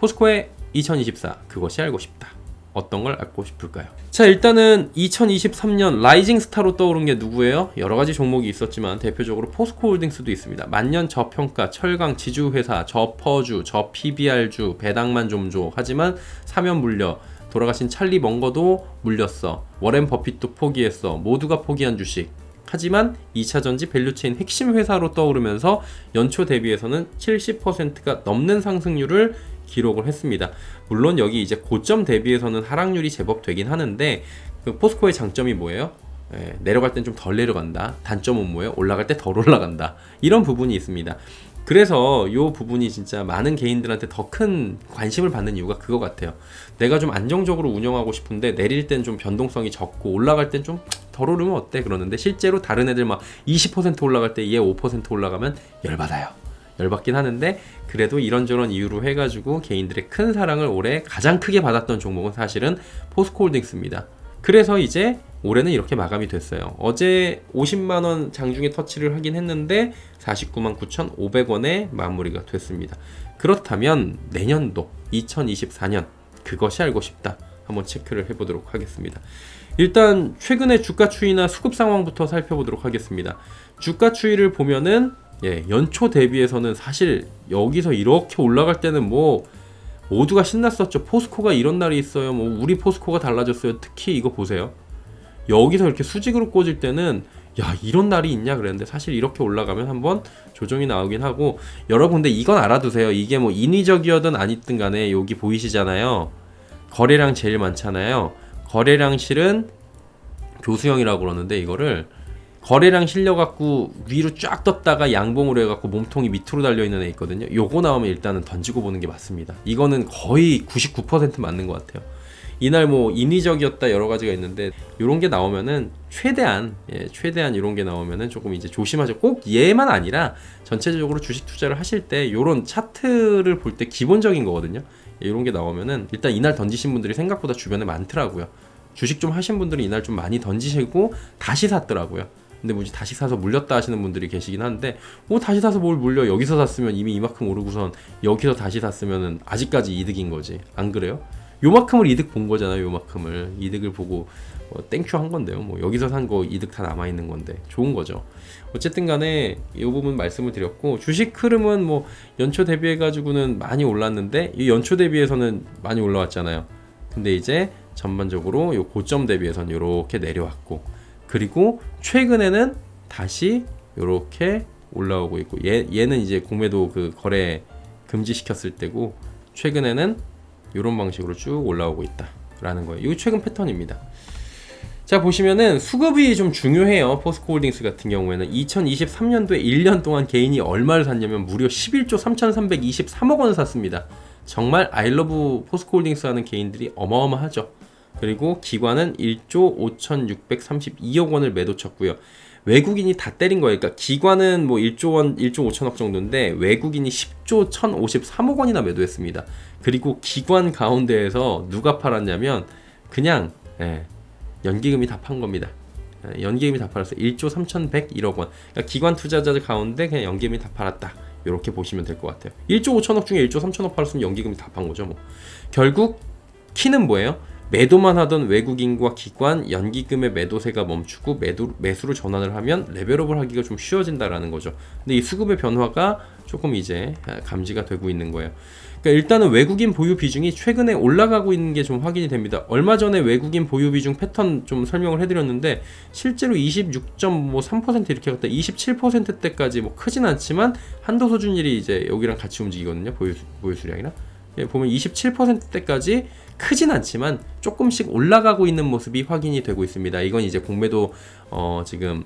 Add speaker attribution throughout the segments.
Speaker 1: 포스코의 2024 그것이 알고 싶다. 어떤 걸 알고 싶을까요? 자, 일단은 2023년 라이징 스타로 떠오른 게 누구예요? 여러 가지 종목이 있었지만 대표적으로 포스코홀딩스도 있습니다. 만년 저평가, 철강, 지주회사, 저퍼주, 저PBR주, 배당만 좀 줘. 하지만 사면 물려. 돌아가신 찰리 멍거도 물렸어. 워렌 버핏도 포기했어. 모두가 포기한 주식. 하지만 2차전지 밸류체인 핵심 회사로 떠오르면서 연초 대비해서는 70%가 넘는 상승률을 기록을 했습니다. 물론 여기 이제 고점 대비해서는 하락률이 제법 되긴 하는데 그 포스코의 장점이 뭐예요? 내려갈 땐 좀 덜 내려간다. 단점은 뭐예요? 올라갈 때 덜 올라간다. 이런 부분이 있습니다. 그래서 이 부분이 진짜 많은 개인들한테 더 큰 관심을 받는 이유가 그거 같아요. 내가 좀 안정적으로 운영하고 싶은데 내릴 땐 좀 변동성이 적고 올라갈 땐 좀 덜 오르면 어때? 그러는데 실제로 다른 애들 막 20% 올라갈 때 얘 5% 올라가면 열받아요. 열받긴 하는데 그래도 이런저런 이유로 해가지고 개인들의 큰 사랑을 올해 가장 크게 받았던 종목은 사실은 포스코홀딩스입니다. 그래서 이제 올해는 이렇게 마감이 됐어요. 어제 50만원 장중에 터치를 하긴 했는데 49만 9,500원에 마무리가 됐습니다. 그렇다면 내년도 2024년 그것이 알고 싶다. 한번 체크를 해보도록 하겠습니다. 일단 최근의 주가 추이나 수급 상황부터 살펴보도록 하겠습니다. 주가 추이를 보면은 연초 대비해서는 사실 여기서 이렇게 올라갈 때는 뭐 모두가 신났었죠. 포스코가 이런 날이 있어요. 뭐 우리 포스코가 달라졌어요. 특히 이거 보세요. 여기서 이렇게 수직으로 꽂을 때는 야 이런 날이 있냐 그랬는데 사실 이렇게 올라가면 한번 조정이 나오긴 하고 여러분 근데 이건 알아두세요. 이게 뭐 인위적이어든 아니든 간에 여기 보이시잖아요. 거래량 제일 많잖아요. 거래량 실은 교수형이라고 그러는데 이거를 거래량 실려갖고 위로 쫙 떴다가 양봉으로 해갖고 몸통이 밑으로 달려있는 애 있거든요. 요거 나오면 일단은 던지고 보는 게 맞습니다. 이거는 거의 99% 맞는 것 같아요. 이날 뭐 인위적이었다 여러 가지가 있는데 요런 게 나오면은 최대한 이런 게 나오면은 조금 이제 조심하죠. 꼭 얘만 아니라 전체적으로 주식 투자를 하실 때 요런 차트를 볼 때 기본적인 거거든요. 이런 게 나오면은 일단 이날 던지신 분들이 생각보다 주변에 많더라고요. 주식 좀 하신 분들이 이날 좀 많이 던지시고 다시 샀더라고요. 근데 뭐지 다시 사서 물렸다 하시는 분들이 계시긴 한데 뭐 다시 사서 뭘 물려. 여기서 샀으면 이미 이만큼 오르고선 여기서 다시 샀으면은 아직까지 이득인 거지. 안 그래요? 요만큼을 이득 본 거잖아요. 요만큼을 이득을 보고 땡큐 한 건데요. 뭐 여기서 산 거 이득 다 남아 있는 건데 좋은 거죠. 어쨌든 간에 이 부분 말씀을 드렸고 주식 흐름은 뭐 연초 대비해 가지고는 많이 올랐는데 이 연초 대비해서는 많이 올라왔잖아요. 근데 이제 전반적으로 요 고점 대비해서는 이렇게 내려왔고 그리고 최근에는 다시 이렇게 올라오고 있고 얘는 이제 공매도 그 거래 금지시켰을 때고 최근에는 이런 방식으로 쭉 올라오고 있다라는 거예요. 이게 최근 패턴입니다. 자 보시면은 수급이 좀 중요해요. 포스코홀딩스 같은 경우에는 2023년도에 1년 동안 개인이 얼마를 샀냐면 무려 11조 3,323억 원을 샀습니다. 정말 아이러브 포스코홀딩스 하는 개인들이 어마어마하죠. 그리고 기관은 1조 5,632억 원을 매도 쳤고요. 외국인이 다 때린 거예요. 그러니까 기관은 뭐 1조 원, 1조 5천억 정도인데 외국인이 10조 1,053억 원이나 매도했습니다. 그리고 기관 가운데에서 누가 팔았냐면 그냥 연기금이 다 판 겁니다. 연기금이 다 팔았어요. 1조 3,101억 원. 그러니까 기관 투자자들 가운데 그냥 연기금이 다 팔았다. 이렇게 보시면 될 것 같아요. 1조 5천억 중에 1조 3천억 팔았으면 연기금이 다 판 거죠. 뭐. 결국 키는 뭐예요? 매도만 하던 외국인과 기관 연기금의 매도세가 멈추고 매수로 전환을 하면 레벨업을 하기가 좀 쉬워진다라는 거죠. 근데 이 수급의 변화가 조금 이제 감지가 되고 있는 거예요. 그러니까 일단은 외국인 보유 비중이 최근에 올라가고 있는 게 좀 확인이 됩니다. 얼마 전에 외국인 보유 비중 패턴 좀 설명을 해드렸는데 실제로 26.3% 이렇게 갔다 27%대까지 뭐 크진 않지만 한도 소준율이 이제 여기랑 같이 움직이거든요. 보유 수량이랑. 보면 27%대까지 크진 않지만 조금씩 올라가고 있는 모습이 확인이 되고 있습니다. 이건 이제 공매도 지금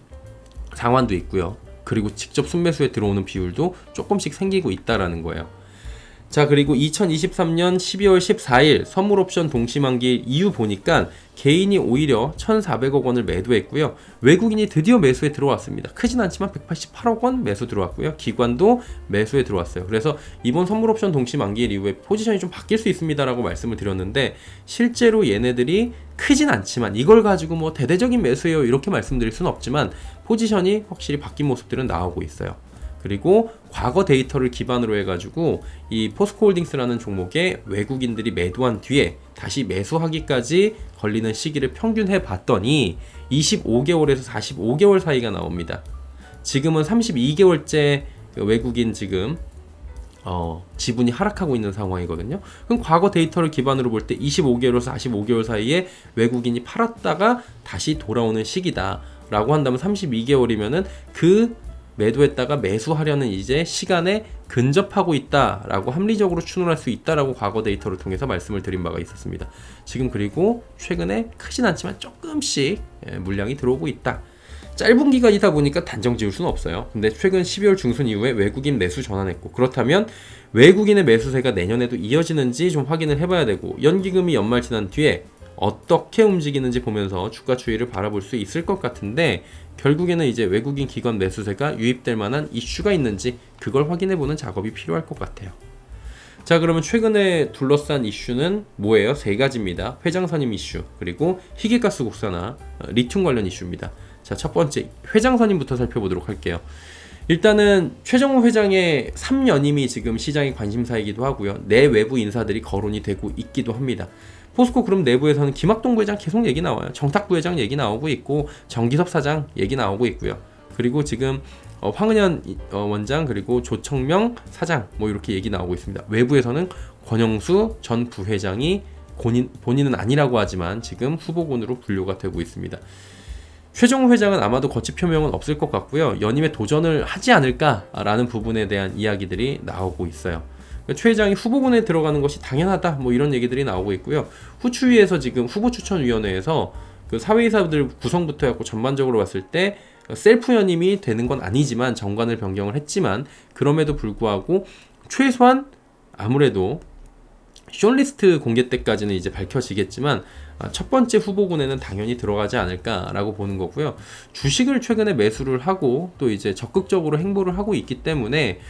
Speaker 1: 상환도 있고요. 그리고 직접 순매수에 들어오는 비율도 조금씩 생기고 있다라는 거예요. 자 그리고 2023년 12월 14일 선물옵션 동시만기 이후 보니까 개인이 오히려 1,400억 원을 매도했고요. 외국인이 드디어 매수에 들어왔습니다. 크진 않지만 188억 원 매수 들어왔고요. 기관도 매수에 들어왔어요. 그래서 이번 선물옵션 동시만기일 이후에 포지션이 좀 바뀔 수 있습니다라고 말씀을 드렸는데 실제로 얘네들이 크진 않지만 이걸 가지고 뭐 대대적인 매수예요 이렇게 말씀드릴 수는 없지만 포지션이 확실히 바뀐 모습들은 나오고 있어요. 그리고 과거 데이터를 기반으로 해가지고 이 포스코홀딩스라는 종목에 외국인들이 매도한 뒤에 다시 매수하기까지 걸리는 시기를 평균해 봤더니 25개월에서 45개월 사이가 나옵니다. 지금은 32개월째 외국인 지금 지분이 하락하고 있는 상황이거든요. 그럼 과거 데이터를 기반으로 볼 때 25개월에서 45개월 사이에 외국인이 팔았다가 다시 돌아오는 시기다 라고 한다면 32개월이면은 그 매도했다가 매수하려는 이제 시간에 근접하고 있다라고 합리적으로 추론할 수 있다라고 과거 데이터를 통해서 말씀을 드린 바가 있었습니다. 지금 그리고 최근에 크진 않지만 조금씩 물량이 들어오고 있다. 짧은 기간이다 보니까 단정 지을 수는 없어요. 근데 최근 12월 중순 이후에 외국인 매수 전환했고, 그렇다면 외국인의 매수세가 내년에도 이어지는지 좀 확인을 해봐야 되고, 연기금이 연말 지난 뒤에 어떻게 움직이는지 보면서 주가 추이를 바라볼 수 있을 것 같은데, 결국에는 이제 외국인 기관 매수세가 유입될 만한 이슈가 있는지 그걸 확인해보는 작업이 필요할 것 같아요. 자, 그러면 최근에 둘러싼 이슈는 뭐예요? 세 가지입니다. 회장선임 이슈, 그리고 희귀가스 국산화, 리튬 관련 이슈입니다. 자, 첫 번째 회장선임부터 살펴보도록 할게요. 일단은 최정호 회장의 3연임이 지금 시장의 관심사이기도 하고요. 내 외부 인사들이 거론이 되고 있기도 합니다. 포스코 그룹 내부에서는 김학동 부회장 계속 얘기 나와요. 정탁 부회장 얘기 나오고 있고, 정기섭 사장 얘기 나오고 있고요. 그리고 지금 황은현 원장, 그리고 조청명 사장 뭐 이렇게 얘기 나오고 있습니다. 외부에서는 권영수 전 부회장이 본인은 아니라고 하지만 지금 후보군으로 분류가 되고 있습니다. 최정호 회장은 아마도 거취 표명은 없을 것 같고요. 연임에 도전을 하지 않을까라는 부분에 대한 이야기들이 나오고 있어요. 최 회장이 후보군에 들어가는 것이 당연하다 뭐 이런 얘기들이 나오고 있고요. 후추위에서 지금 후보추천위원회에서 그 사회이사들 구성부터 해갖고 전반적으로 봤을 때 셀프 연임이 되는 건 아니지만 정관을 변경을 했지만, 그럼에도 불구하고 최소한 아무래도 숏리스트 공개 때까지는 이제 밝혀지겠지만 첫 번째 후보군에는 당연히 들어가지 않을까라고 보는 거고요. 주식을 최근에 매수를 하고 또 이제 적극적으로 행보를 하고 있기 때문에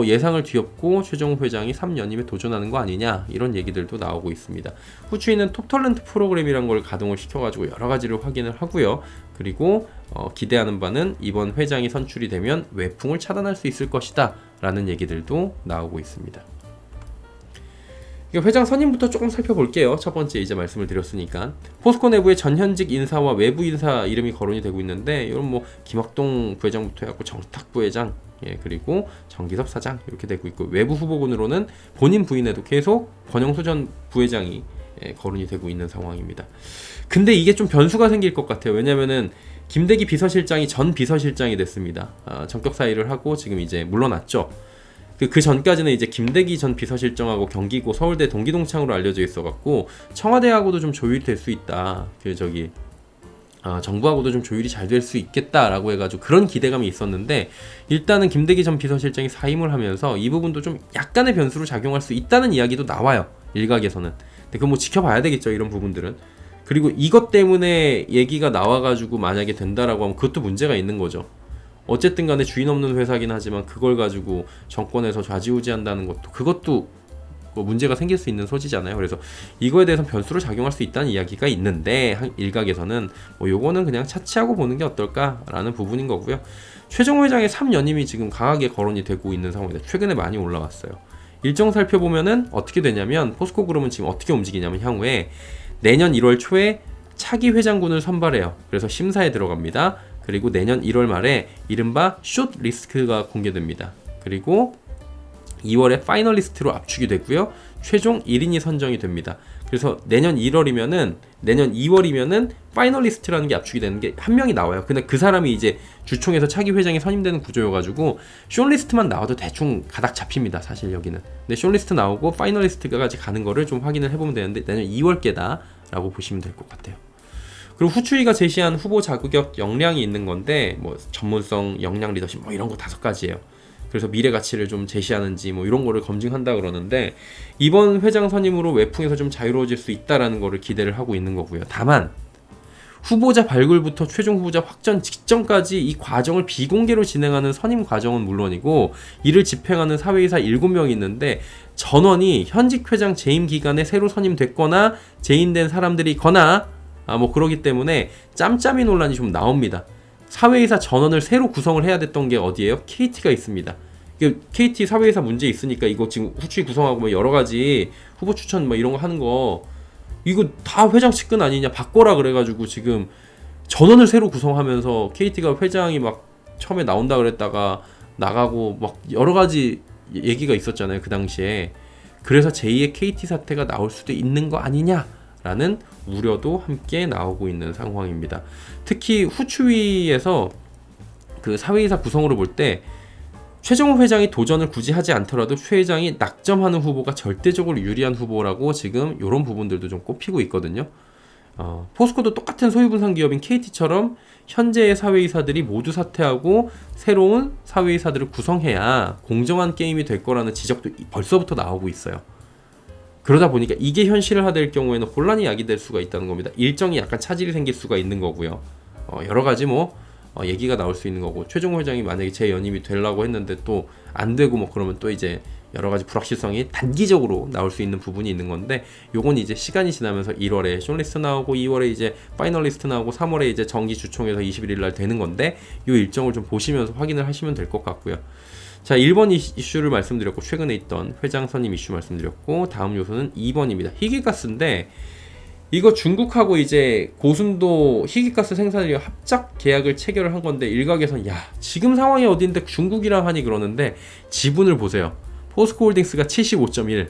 Speaker 1: 예상을 뒤엎고 최정호 회장이 3연임에 도전하는 거 아니냐 이런 얘기들도 나오고 있습니다. 후추위는 톱털렌트 프로그램이란 걸 가동을 시켜가지고 여러 가지를 확인을 하고요. 그리고 기대하는 바는 이번 회장이 선출이 되면 외풍을 차단할 수 있을 것이다 라는 얘기들도 나오고 있습니다. 회장 선임부터 조금 살펴볼게요. 첫 번째 이제 말씀을 드렸으니까 포스코 내부의 전현직 인사와 외부 인사 이름이 거론이 되고 있는데, 이런 뭐 김학동 부회장부터 해갖고 정탁 부회장, 그리고 정기섭 사장 이렇게 되고 있고, 외부 후보군으로는 본인 부인에도 계속 권영수 전 부회장이 거론이 되고 있는 상황입니다. 근데 이게 좀 변수가 생길 것 같아요. 왜냐면은 김대기 비서실장이 전 비서실장이 됐습니다. 전격 사의를 하고 지금 이제 물러났죠. 그 전까지는 이제 김대기 전 비서실장하고 경기고 서울대 동기동창으로 알려져 있어갖고 청와대하고도 좀 조율이 될 수 있다. 정부하고도 좀 조율이 잘 될 수 있겠다라고 해가지고 그런 기대감이 있었는데, 일단은 김대기 전 비서실장이 사임을 하면서 이 부분도 좀 약간의 변수로 작용할 수 있다는 이야기도 나와요. 일각에서는. 근데 그거 뭐 지켜봐야 되겠죠, 이런 부분들은. 그리고 이것 때문에 얘기가 나와가지고 만약에 된다라고 하면 그것도 문제가 있는 거죠. 어쨌든 간에 주인 없는 회사긴 하지만 그걸 가지고 정권에서 좌지우지한다는 것도, 그것도 뭐 문제가 생길 수 있는 소지잖아요. 그래서 이거에 대해서 변수로 작용할 수 있다는 이야기가 있는데, 일각에서는 뭐 요거는 그냥 차치하고 보는 게 어떨까라는 부분인 거고요. 최정호 회장의 3연임이 지금 강하게 거론이 되고 있는 상황입니다. 최근에 많이 올라왔어요. 일정 살펴보면은 어떻게 되냐면, 포스코 그룹은 지금 어떻게 움직이냐면 향후에 내년 1월 초에 차기 회장군을 선발해요. 그래서 심사에 들어갑니다. 그리고 내년 1월 말에 이른바 숏 리스트가 공개됩니다. 그리고 2월에 파이널리스트로 압축이 되고요. 최종 1인이 선정이 됩니다. 그래서 내년 2월이면은 파이널리스트라는 게 압축이 되는 게 한 명이 나와요. 근데 그 사람이 이제 주총에서 차기 회장이 선임되는 구조여가지고 숏리스트만 나와도 대충 가닥 잡힙니다. 사실 여기는. 근데 숏리스트 나오고 파이널리스트까지 가는 거를 좀 확인을 해보면 되는데, 내년 2월께다 라고 보시면 될 것 같아요. 그리고 후추위가 제시한 후보 자격 역량이 있는 건데, 뭐 전문성, 역량, 리더십 뭐 이런 거 5가지예요. 그래서 미래 가치를 좀 제시하는지 뭐 이런 거를 검증한다 그러는데, 이번 회장 선임으로 외풍에서 좀 자유로워질 수 있다라는 거를 기대를 하고 있는 거고요. 다만 후보자 발굴부터 최종 후보자 확정 직전까지 이 과정을 비공개로 진행하는 선임 과정은 물론이고, 이를 집행하는 사회이사 7명이 있는데 전원이 현직 회장 재임 기간에 새로 선임됐거나 재임된 사람들이거나 뭐 그러기 때문에 짬짬이 논란이 좀 나옵니다. 사회이사 전원을 새로 구성을 해야 됐던 게 어디예요? KT가 있습니다. KT 사회이사 문제 있으니까 이거 지금 후추위 구성하고 뭐 여러 가지 후보 추천 뭐 이런 거 하는 거 이거 다 회장 측근 아니냐 바꿔라 그래가지고 지금 전원을 새로 구성하면서 KT가 회장이 막 처음에 나온다 그랬다가 나가고 막 여러 가지 얘기가 있었잖아요 그 당시에. 그래서 제2의 KT 사태가 나올 수도 있는 거 아니냐라는 우려도 함께 나오고 있는 상황입니다. 특히 후추위에서 그 사회이사 구성으로 볼 때 최종호 회장이 도전을 굳이 하지 않더라도 최 회장이 낙점하는 후보가 절대적으로 유리한 후보라고 지금 이런 부분들도 좀 꼽히고 있거든요. 포스코도 똑같은 소유분산 기업인 KT처럼 현재의 사회이사들이 모두 사퇴하고 새로운 사회이사들을 구성해야 공정한 게임이 될 거라는 지적도 벌써부터 나오고 있어요. 그러다 보니까 이게 현실화될 경우에는 혼란이 야기될 수가 있다는 겁니다. 일정이 약간 차질이 생길 수가 있는 거고요. 여러 가지 얘기가 나올 수 있는 거고, 최종호 회장이 만약에 재연임이 되려고 했는데 또 안 되고 그러면 또 이제 여러 가지 불확실성이 단기적으로 나올 수 있는 부분이 있는 건데, 요건 이제 시간이 지나면서 1월에 숏리스트 나오고 2월에 이제 파이널리스트 나오고 3월에 이제 정기 주총에서 21일 날 되는 건데, 요 일정을 좀 보시면서 확인을 하시면 될 것 같고요. 자, 1번 이슈를 말씀드렸고, 최근에 있던 회장 선임 이슈 말씀드렸고, 다음 요소는 2번입니다. 희귀가스인데, 이거 중국하고 이제 고순도 희귀가스 생산을 합작 계약을 체결을 한 건데, 일각에선 야, 지금 상황이 어딘데 중국이라 하니 그러는데, 지분을 보세요. 포스코홀딩스가 75.1,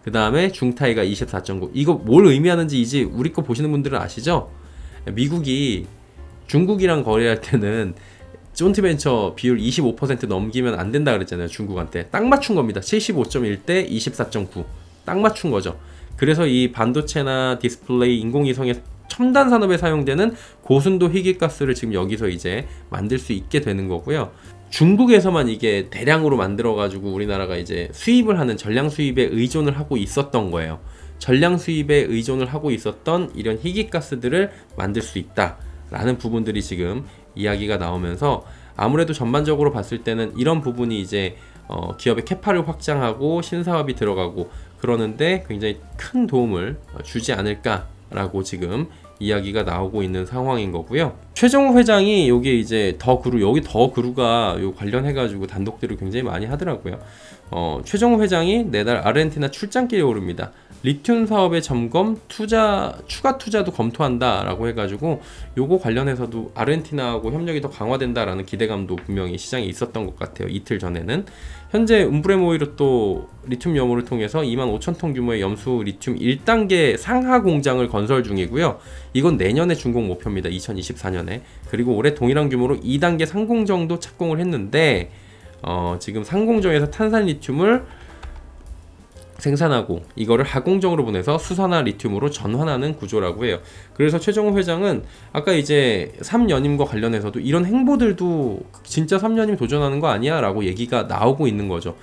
Speaker 1: 그 다음에 중타이가 24.9. 이거 뭘 의미하는지 이제 우리 거 보시는 분들은 아시죠? 미국이 중국이랑 거래할 때는 존트벤처 비율 25% 넘기면 안 된다 그랬잖아요. 중국한테 딱 맞춘 겁니다. 75.1 대 24.9 딱 맞춘 거죠. 그래서 이 반도체나 디스플레이, 인공위성의 첨단 산업에 사용되는 고순도 희귀가스를 지금 여기서 이제 만들 수 있게 되는 거고요. 중국에서만 이게 대량으로 만들어가지고 우리나라가 이제 수입을 하는, 전량 수입에 의존을 하고 있었던 거예요. 전량 수입에 의존을 하고 있었던 이런 희귀가스들을 만들 수 있다라는 부분들이 지금 이야기가 나오면서, 아무래도 전반적으로 봤을 때는 이런 부분이 이제 기업의 캐파를 확장하고 신사업이 들어가고 그러는데 굉장히 큰 도움을 주지 않을까라고 지금 이야기가 나오고 있는 상황인 거고요. 최종호 회장이 여기 이제 여기 더 그루가 요 관련해가지고 단독들을 굉장히 많이 하더라고요. 최종호 회장이 내달 아르헨티나 출장길에 오릅니다. 리튬 사업의 점검, 추가 투자도 검토한다라고 해가지고 요거 관련해서도 아르헨티나하고 협력이 더 강화된다라는 기대감도 분명히 시장에 있었던 것 같아요. 이틀 전에는. 현재 움브레모이로 또 리튬 염호를 통해서 25,000톤 규모의 염수 리튬 1단계 상하 공장을 건설 중이고요. 이건 내년에 준공 목표입니다. 2024년에. 그리고 올해 동일한 규모로 2단계 상공정도 착공을 했는데, 지금 상공정에서 탄산 리튬을 생산하고 이거를 하공정으로 보내서 수산화 리튬으로 전환하는 구조라고 해요. 그래서 최종호 회장은 아까 이제 3연임과 관련해서도 이런 행보들도 진짜 3연임 도전하는 거 아니야? 라고 얘기가 나오고 있는 거죠.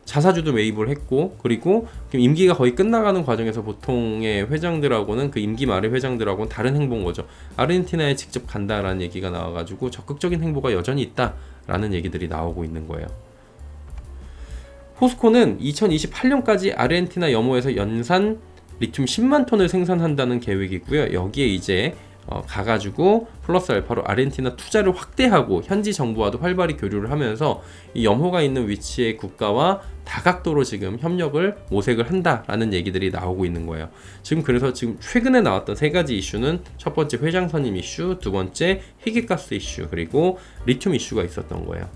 Speaker 1: 자사주도 매입을 했고, 그리고 임기가 거의 끝나가는 과정에서 보통의 회장들하고는, 그 임기 말의 회장들하고는 다른 행보인 거죠. 아르헨티나에 직접 간다라는 얘기가 나와가지고 적극적인 행보가 여전히 있다라는 얘기들이 나오고 있는 거예요. 포스코는 2028년까지 아르헨티나 염호에서 연산 리튬 10만 톤을 생산한다는 계획이고요. 여기에 이제 가가지고 플러스 알파로 아르헨티나 투자를 확대하고 현지 정부와도 활발히 교류를 하면서 이 염호가 있는 위치의 국가와 다각도로 지금 협력을 모색을 한다라는 얘기들이 나오고 있는 거예요. 그래서 지금 최근에 나왔던 세 가지 이슈는, 첫 번째 회장 선임 이슈, 두 번째 희귀가스 이슈, 그리고 리튬 이슈가 있었던 거예요.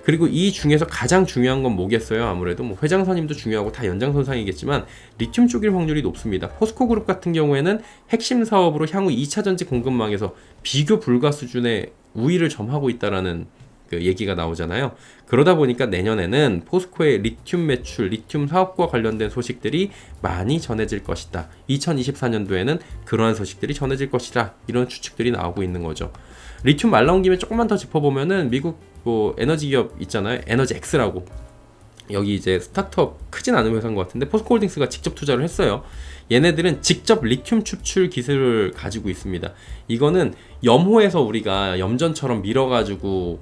Speaker 1: 그리고 이 중에서 가장 중요한 건 뭐겠어요? 아무래도 회장 선임도 중요하고 다 연장선상이겠지만 리튬 쪽일 확률이 높습니다. 포스코그룹 같은 경우에는 핵심 사업으로 향후 2차전지 공급망에서 비교 불가 수준의 우위를 점하고 있다라는 그 얘기가 나오잖아요. 그러다 보니까 내년에는 포스코의 리튬 매출, 리튬 사업과 관련된 소식들이 많이 전해질 것이다. 2024년도에는 그러한 소식들이 전해질 것이다. 이런 추측들이 나오고 있는 거죠. 리튬 말 나온 김에 조금만 더 짚어보면은 미국 에너지 기업 있잖아요. 에너지엑스라고. 여기 이제 스타트업 크진 않은 회사인 것 같은데 포스코홀딩스가 직접 투자를 했어요. 얘네들은 직접 리튬 추출 기술을 가지고 있습니다. 이거는 염호에서 우리가 염전처럼 밀어가지고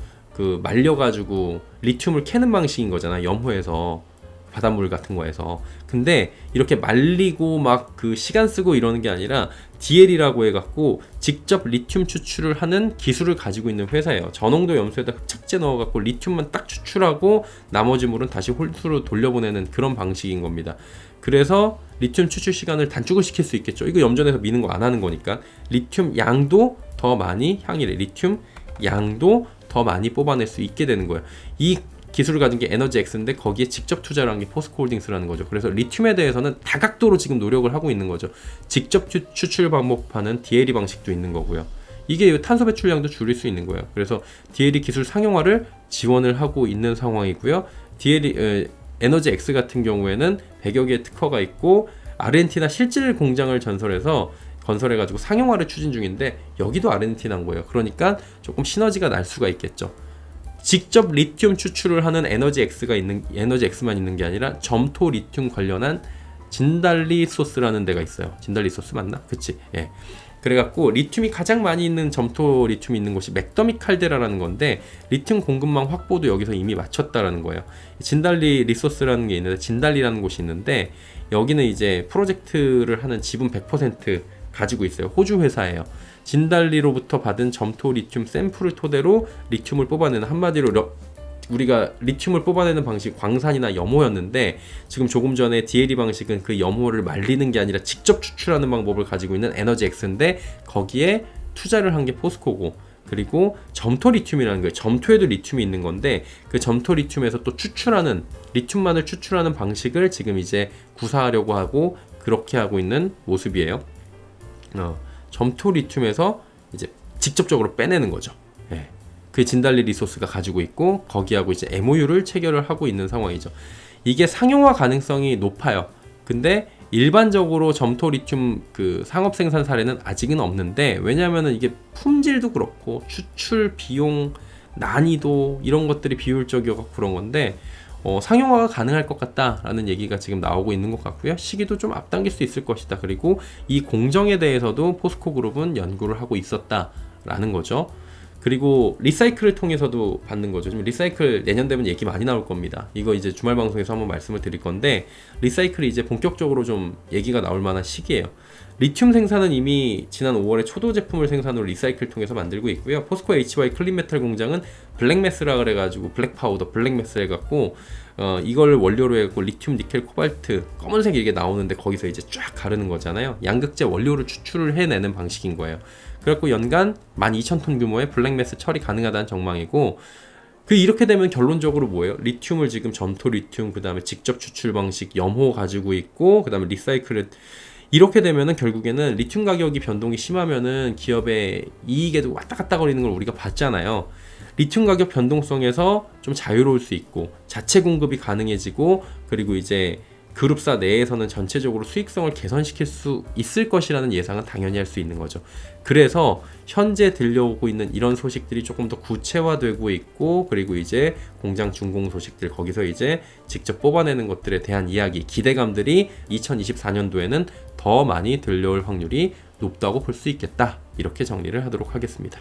Speaker 1: 말려가지고 리튬을 캐는 방식인 거잖아. 염호에서. 바닷물 같은 거에서. 근데 이렇게 말리고 막 그 시간 쓰고 이러는 게 아니라 DL이라고 해갖고 직접 리튬 추출을 하는 기술을 가지고 있는 회사예요. 저농도 염소에다 흡착제 넣어갖고 리튬만 딱 추출하고 나머지 물은 다시 홀수로 돌려보내는 그런 방식인 겁니다. 그래서 리튬 추출 시간을 단축을 시킬 수 있겠죠. 이거 염전에서 미는 거 안 하는 거니까. 리튬 양도 더 많이 리튬 양도 더 많이 뽑아낼 수 있게 되는 거예요. 이 기술을 가진 게 에너지엑스인데 거기에 직접 투자를 한 게 포스코홀딩스라는 거죠. 그래서 리튬에 대해서는 다각도로 지금 노력을 하고 있는 거죠. 직접 추출 방법하는 DLE 방식도 있는 거고요. 이게 탄소 배출량도 줄일 수 있는 거예요. 그래서 DLE 기술 상용화를 지원을 하고 있는 상황이고요. 에너지엑스 같은 경우에는 100여 개의 특허가 있고 아르헨티나 실질 공장을 건설해가지고 상용화를 추진 중인데 여기도 아르헨티나인 거예요. 그러니까 조금 시너지가 날 수가 있겠죠. 직접 리튬 추출을 하는 에너지엑스만 있는 게 아니라 점토 리튬 관련한 진달리소스라는 데가 있어요. 진달리소스 맞나? 그치? 예. 그래갖고 리튬이 가장 많이 있는 점토 리튬이 있는 곳이 맥더미 칼데라라는 건데 리튬 공급망 확보도 여기서 이미 마쳤다라는 거예요. 진달리 리소스라는 게 있는데 진달리라는 곳이 있는데 여기는 이제 프로젝트를 하는 지분 100% 가지고 있어요. 호주 회사예요. 진달리로부터 받은 점토 리튬 샘플을 토대로 리튬을 뽑아내는, 한마디로 우리가 리튬을 뽑아내는 방식 광산이나 염호였는데 지금 조금 전에 DLE 방식은 그 염호를 말리는 게 아니라 직접 추출하는 방법을 가지고 있는 에너지엑스인데 거기에 투자를 한 게 포스코고, 그리고 점토 리튬이라는 거예요. 점토에도 리튬이 있는 건데 그 점토 리튬에서 또 리튬만을 추출하는 방식을 지금 이제 구사하려고 하고 그렇게 하고 있는 모습이에요. 점토 리튬에서 이제 직접적으로 빼내는 거죠. 예. 그 진달리 리소스가 가지고 있고 거기하고 이제 MOU를 체결을 하고 있는 상황이죠. 이게 상용화 가능성이 높아요. 근데 일반적으로 점토 리튬 그 상업 생산 사례는 아직은 없는데, 왜냐하면 이게 품질도 그렇고 추출 비용, 난이도 이런 것들이 비효율적이고 그런 건데 상용화가 가능할 것 같다라는 얘기가 지금 나오고 있는 것 같고요. 시기도 좀 앞당길 수 있을 것이다. 그리고 이 공정에 대해서도 포스코 그룹은 연구를 하고 있었다라는 거죠. 그리고 리사이클을 통해서도 받는 거죠. 지금 리사이클 내년 되면 얘기 많이 나올 겁니다. 이거 이제 주말 방송에서 한번 말씀을 드릴 건데 리사이클이 이제 본격적으로 좀 얘기가 나올 만한 시기예요. 리튬 생산은 이미 지난 5월에 초도 제품을 생산으로 리사이클 통해서 만들고 있고요. 포스코 HY 클린메탈 공장은 블랙매스라 그래가지고 블랙 파우더, 블랙매스 해갖고 이걸 원료로 해갖고 리튬, 니켈, 코발트, 검은색 이게 나오는데 거기서 이제 쫙 가르는 거잖아요. 양극재 원료를 추출을 해내는 방식인 거예요. 그래갖고 연간 12,000톤 규모의 블랙매스 처리 가능하다는 전망이고, 이렇게 되면 결론적으로 뭐예요? 리튬을 지금 점토 리튬, 그 다음에 직접 추출 방식, 염호 가지고 있고, 그 다음에 리사이클을 이렇게 되면은 결국에는 리튬 가격이 변동이 심하면은 기업의 이익에도 왔다 갔다 거리는 걸 우리가 봤잖아요. 리튬 가격 변동성에서 좀 자유로울 수 있고 자체 공급이 가능해지고, 그리고 이제 그룹사 내에서는 전체적으로 수익성을 개선시킬 수 있을 것이라는 예상은 당연히 할 수 있는 거죠. 그래서 현재 들려오고 있는 이런 소식들이 조금 더 구체화되고 있고, 그리고 이제 공장 준공 소식들, 거기서 이제 직접 뽑아내는 것들에 대한 이야기, 기대감들이 2024년도에는 더 많이 들려올 확률이 높다고 볼 수 있겠다. 이렇게 정리를 하도록 하겠습니다.